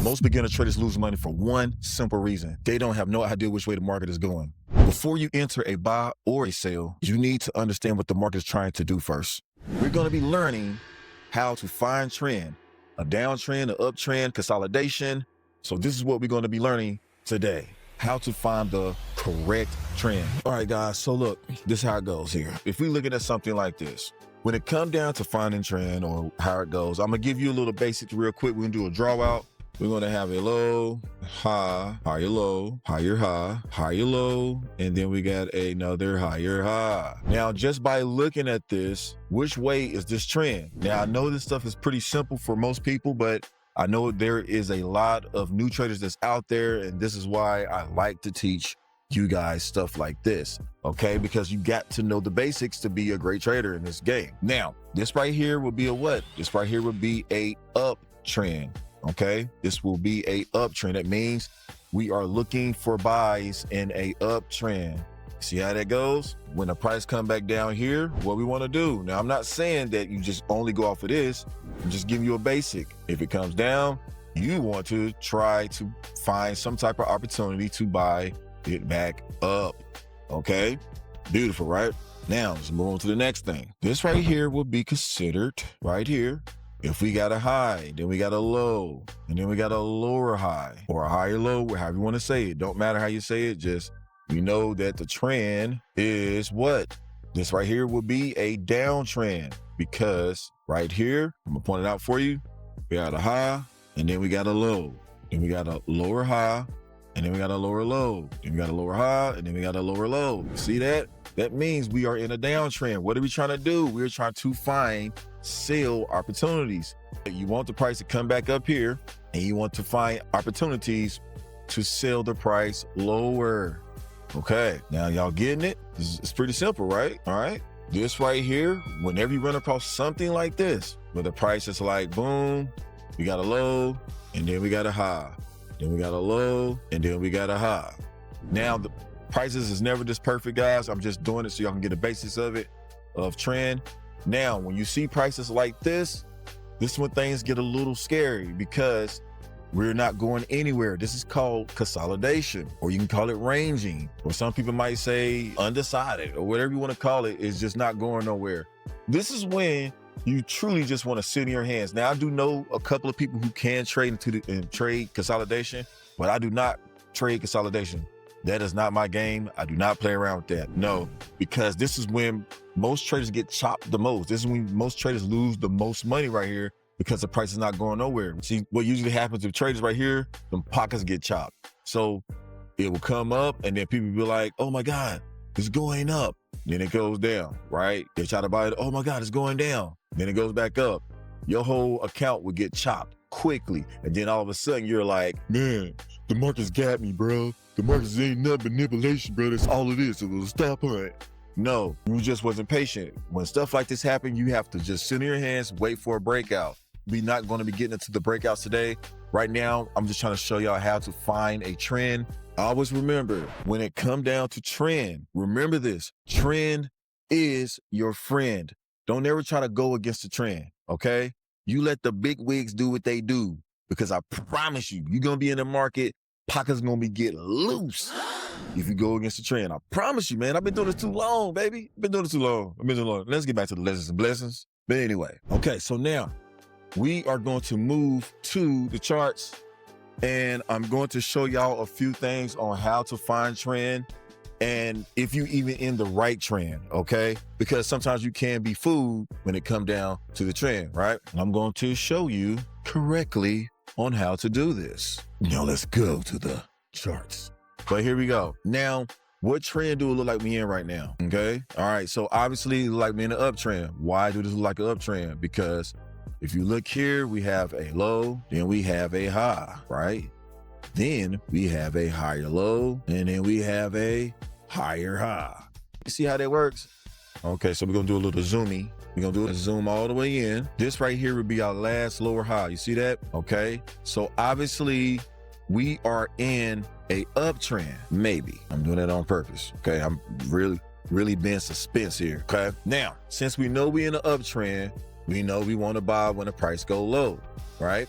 Most beginner traders lose money for one simple reason. They don't have no idea which way the market is going. Before you enter a buy or a sell, you need to understand what the market is trying to do first. We're going to be learning how to find trend, a downtrend, an uptrend, consolidation. So this is what we're going to be learning today. How to find the correct trend. All right, guys, so look, this is how it goes here. If we're looking at something like this, when it comes down to finding trend or how it goes, I'm going to give you a little basic real quick. We're going to do a draw out. We're going to have a low, high, higher low, higher high, higher low, and then we got another higher high. Now, just by looking at this, which way is this trend? Now, I know this stuff is pretty simple for most people, but I know there is a lot of new traders that's out there, and this is why I like to teach you guys stuff like this, okay? Because you got to know the basics to be a great trader in this game. Now, this right here will be a what? This right here will be a uptrend. Okay, this will be a uptrend. That means we are looking for buys in a uptrend. See how that goes? When the price come back down here, what we want to do. Now, I'm not saying that you just only go off of this. I'm just giving you a basic. If it comes down, you want to try to find some type of opportunity to buy it back up. Okay, beautiful, right? Now, let's move on to the next thing. This right here will be considered right here. If we got a high, then we got a low, and then we got a lower high or a higher low, however you want to say it. Don't matter how you say it, just you know that the trend is what? This right here will be a downtrend because right here, I'm gonna point it out for you. We got a high, and then we got a low. Then we got a lower high, and then we got a lower low. Then we got a lower high, and then we got a lower low. See that? That means we are in a downtrend. What are we trying to do? We're trying to find sell opportunities. You want the price to come back up here, and you want to find opportunities to sell the price lower. Okay, now y'all getting it? It's pretty simple, right? All right. This right here, whenever you run across something like this, where the price is like, boom, we got a low, and then we got a high. Then we got a low, and then we got a high. Now, the prices is never this perfect, guys. I'm just doing it so y'all can get the basics of it, of trend. Now, when you see prices like this is when things get a little scary because we're not going anywhere. This is called consolidation, or you can call it ranging, or some people might say undecided, or whatever you want to call it. It's just not going nowhere. This is when you truly just want to sit in your hands. Now, I do know a couple of people who can trade trade consolidation, but I do not trade consolidation. That is not my game. I do not play around with that. No, because this is when most traders get chopped the most. This is when most traders lose the most money right here because the price is not going nowhere. See, what usually happens with traders right here, the pockets get chopped. So it will come up and then people will be like, oh my God, it's going up. Then it goes down, right? They try to buy it. Oh my God, it's going down. Then it goes back up. Your whole account will get chopped quickly. And then all of a sudden you're like, man, the market's got me, bro. The market's ain't nothing manipulation, bro. That's all it is. It was a stop hunt. No, you just wasn't patient. When stuff like this happen, you have to just sit in your hands, wait for a breakout. We're not going to be getting into the breakouts today. Right now, I'm just trying to show y'all how to find a trend. Always remember, when it come down to trend, remember this, trend is your friend. Don't ever try to go against the trend, okay? You let the big wigs do what they do, because I promise you, you're going to be in the market, pockets going to be getting loose if you go against the trend. I promise you, man. I've been doing this too long, baby. I've been doing this too long. Let's get back to the lessons and blessings. But anyway, okay, so now we are going to move to the charts, and I'm going to show y'all a few things on how to find trend and if you even in the right trend, okay? Because sometimes you can be fooled when it come down to the trend, right? And I'm going to show you correctly on how to do this. Now let's go to the charts. But here we go. Now, what trend do it look like we in right now? Okay. All right. So obviously it look like we in an uptrend. Why do this look like an uptrend? Because if you look here, we have a low, then we have a high, right? Then we have a higher low, and then we have a higher high. You see how that works? Okay. So we're going to do a little zoomy. We're going to do a zoom all the way in. This right here would be our last lower high. You see that? Okay. So obviously we are in a uptrend. Maybe I'm doing that on purpose. Okay. I'm really being suspense here. Okay. Now, since we know we in an uptrend, we know we want to buy when the price go low, right?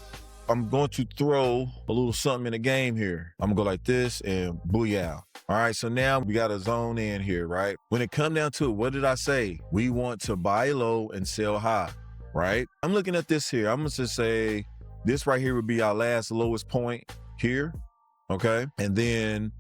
I'm going to throw a little something in the game here. I'm gonna go like this and booyah. All right, so now we got a zone in here, right? When it come down to it, what did I say? We want to buy low and sell high, right? I'm looking at this here. I'm gonna just say this right here would be our last lowest point here, okay? And then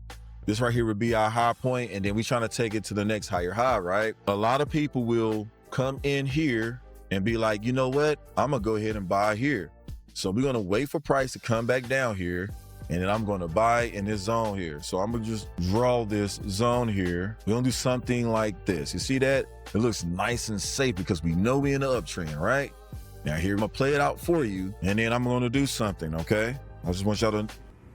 this right here would be our high point, and then we trying to take it to the next higher high, right? A lot of people will come in here and be like, you know what? I'm gonna go ahead and buy here. So we're gonna wait for price to come back down here, and then I'm gonna buy in this zone here. So I'm gonna just draw this zone here. We're gonna do something like this. You see that? It looks nice and safe because we know we're in the uptrend, right? Now here, I'm gonna play it out for you, and then I'm gonna do something, okay? I just want y'all to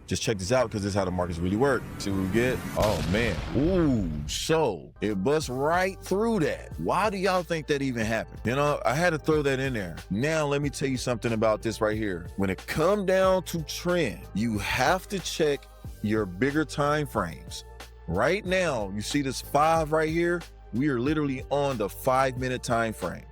just check this out because this is how the markets really work. See what we get? Oh man, ooh, so it busts right through that. Why do y'all think that even happened? You know, I had to throw that in there. Now let me tell you something about this right here. When it come down to trend, you have to check your bigger time frames. Right now, you see this 5 right here? We are literally on the 5-minute time frame.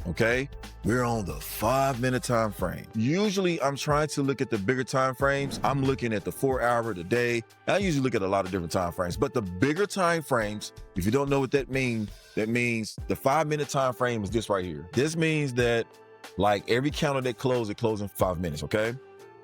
Okay, we're on the 5-minute time frame. Usually I'm trying to look at the bigger time frames. I'm looking at the 4-hour, the day. I usually look at a lot of different time frames, but the bigger time frames, if you don't know what that means the 5-minute time frame is this right here. This means that like every candle that closes, it closes in 5 minutes. Okay,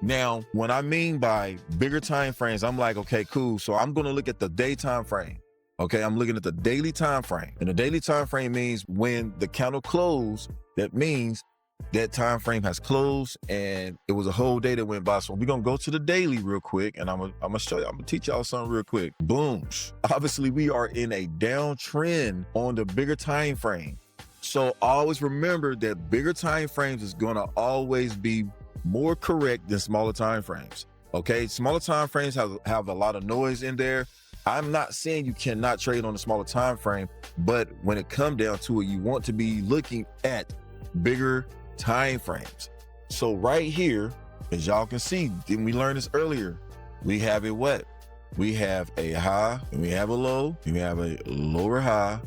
now what I mean by bigger time frames, I'm like, okay, cool, so I'm going to look at the day time frame. Okay, I'm looking at the daily time frame, and the daily time frame means when the candle closed, that means that time frame has closed and it was a whole day that went by. So we're gonna go to the daily real quick, and I'm gonna show you, I'm gonna teach y'all something real quick. Boom. Obviously we are in a downtrend on the bigger time frame. So always remember that bigger time frames is gonna always be more correct than smaller time frames. Okay, smaller time frames have a lot of noise in there. I'm not saying you cannot trade on a smaller time frame, but when it comes down to it, you want to be looking at bigger time frames. So right here, as y'all can see, didn't we learn this earlier? We have a what? We have a high, and we have a low, and we have a lower high,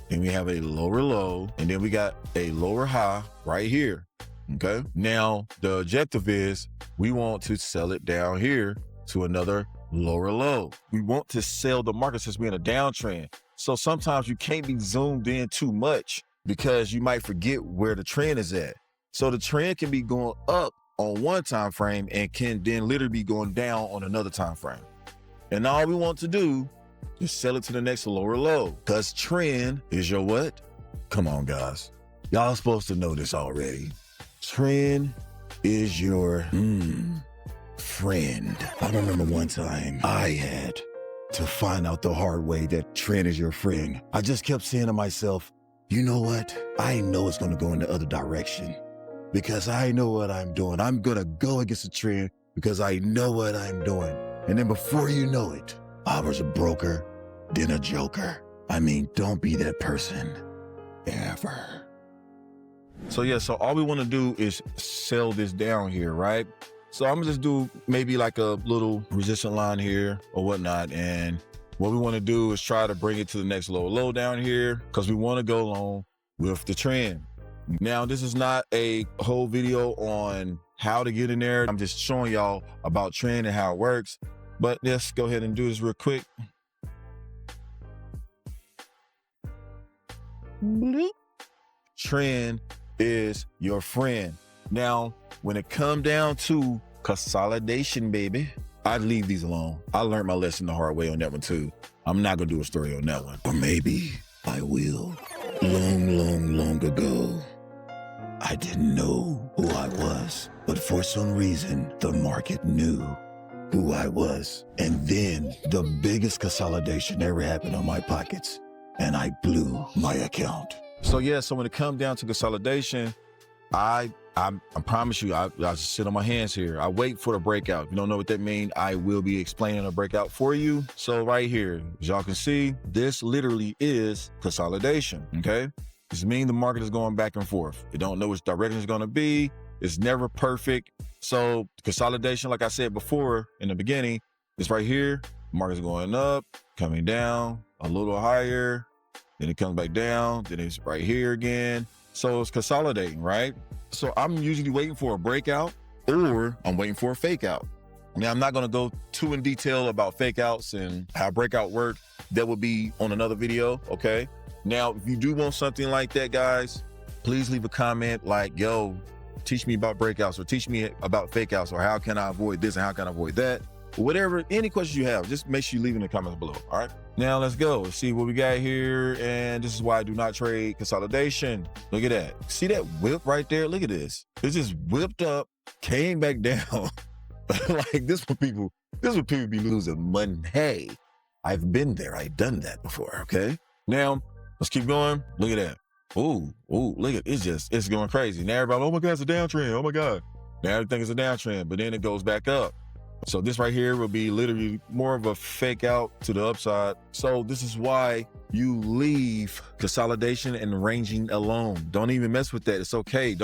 and we have a lower low, and then we got a lower high right here. Okay. Now the objective is we want to sell it down here to another lower low. We want to sell the market since we're in a downtrend. So sometimes you can't be zoomed in too much because you might forget where the trend is at. So the trend can be going up on one time frame and can then literally be going down on another time frame. And all we want to do is sell it to the next lower low, because trend is your what? Come on, guys. Y'all supposed to know this already. Trend is your friend. I remember one time I had to find out the hard way that trend is your friend. I just kept saying to myself, you know what? I know it's going to go in the other direction because I know what I'm doing. I'm going to go against the trend because I know what I'm doing. And then before you know it, I was a broker, then a joker. I mean, don't be that person ever. So yeah, so all we want to do is sell this down here, right? So I'm gonna just do maybe like a little resistance line here or whatnot. And what we want to do is try to bring it to the next lower low down here because we want to go long with the trend. Now, this is not a whole video on how to get in there. I'm just showing y'all about trend and how it works. But let's go ahead and do this real quick. Trend is your friend. Now, when it come down to consolidation, baby, I'd leave these alone. I learned my lesson the hard way on that one too. I'm not gonna do a story on that one. Or maybe I will. Long ago, I didn't know who I was, but for some reason, the market knew who I was. And then the biggest consolidation ever happened on my pockets, and I blew my account. So yeah, so when it comes down to consolidation, I promise you, I just sit on my hands here. I wait for the breakout. If you don't know what that means, I will be explaining a breakout for you. So right here, as y'all can see, this literally is consolidation, okay? This means the market is going back and forth. You don't know which direction it's gonna be. It's never perfect. So consolidation, like I said before in the beginning, it's right here. Market's going up, coming down, a little higher, then it comes back down, then it's right here again. So it's consolidating, right? So I'm usually waiting for a breakout or I'm waiting for a fake out. Now, I'm not going to go too in detail about fake outs and how breakout work. That will be on another video, okay? Now, if you do want something like that, guys, please leave a comment like, yo, teach me about breakouts, or teach me about fake outs, or how can I avoid this and how can I avoid that? Whatever, any questions you have, just make sure you leave in the comments below, all right? Now, let's go. Let's see what we got here, and this is why I do not trade consolidation. Look at that. See that whip right there? Look at this. It just whipped up, came back down. Like, this what people be losing money. Hey, I've been there. I've done that before, okay? Now, let's keep going. Look at that. Ooh, look at it. It's going crazy. Now everybody, oh my God, it's a downtrend. Oh my God. Now everything is a downtrend, but then it goes back up. So this right here will be literally more of a fake out to the upside. So this is why you leave consolidation and ranging alone. Don't even mess with that. It's okay.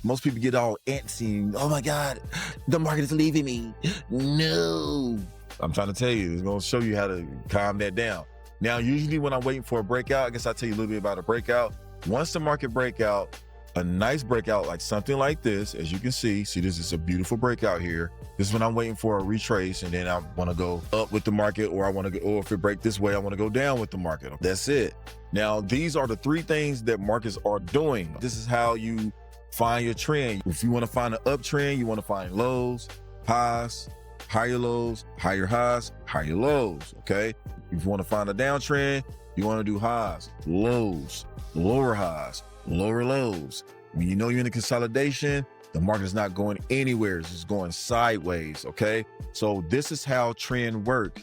Most people get all antsy. Oh my God, the market is leaving me. No. I'm trying to tell you, it's going to show you how to calm that down. Now, usually when I'm waiting for a breakout, I guess I'll tell you a little bit about a breakout. Once the market breakout, a nice breakout like something like this, as you can see, this is a beautiful breakout here. This is when I'm waiting for a retrace, and then I want to go up with the market, or or if it break this way, I want to go down with the market. That's it. Now, these are the three things that markets are doing. This is how you find your trend. If you want to find an uptrend, you want to find lows, highs, higher lows, higher highs, higher lows, okay? If you want to find a downtrend, you want to do highs, lows, lower highs, lower lows. When you know you're in a consolidation, the market is not going anywhere. It's just going sideways, okay? So this is how trend work.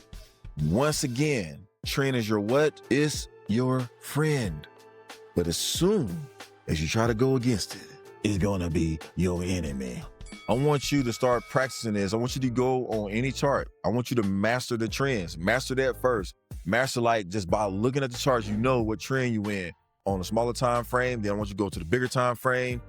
Once again, trend is your what? It's your friend. But as soon as you try to go against it, it's going to be your enemy. I want you to start practicing this. I want you to go on any chart. I want you to master the trends. Master that first. Master, like, just by looking at the charts, you know what trend you in. On a smaller time frame, then I want you to go to the bigger time frame,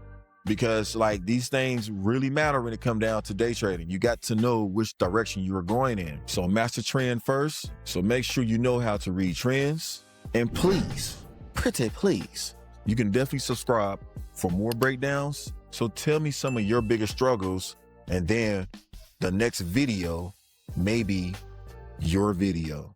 because like these things really matter when it comes down to day trading. You got to know which direction you are going in. So master trend first. So make sure you know how to read trends. And please, pretty please, you can definitely subscribe for more breakdowns. So tell me some of your biggest struggles, and then the next video may be your video.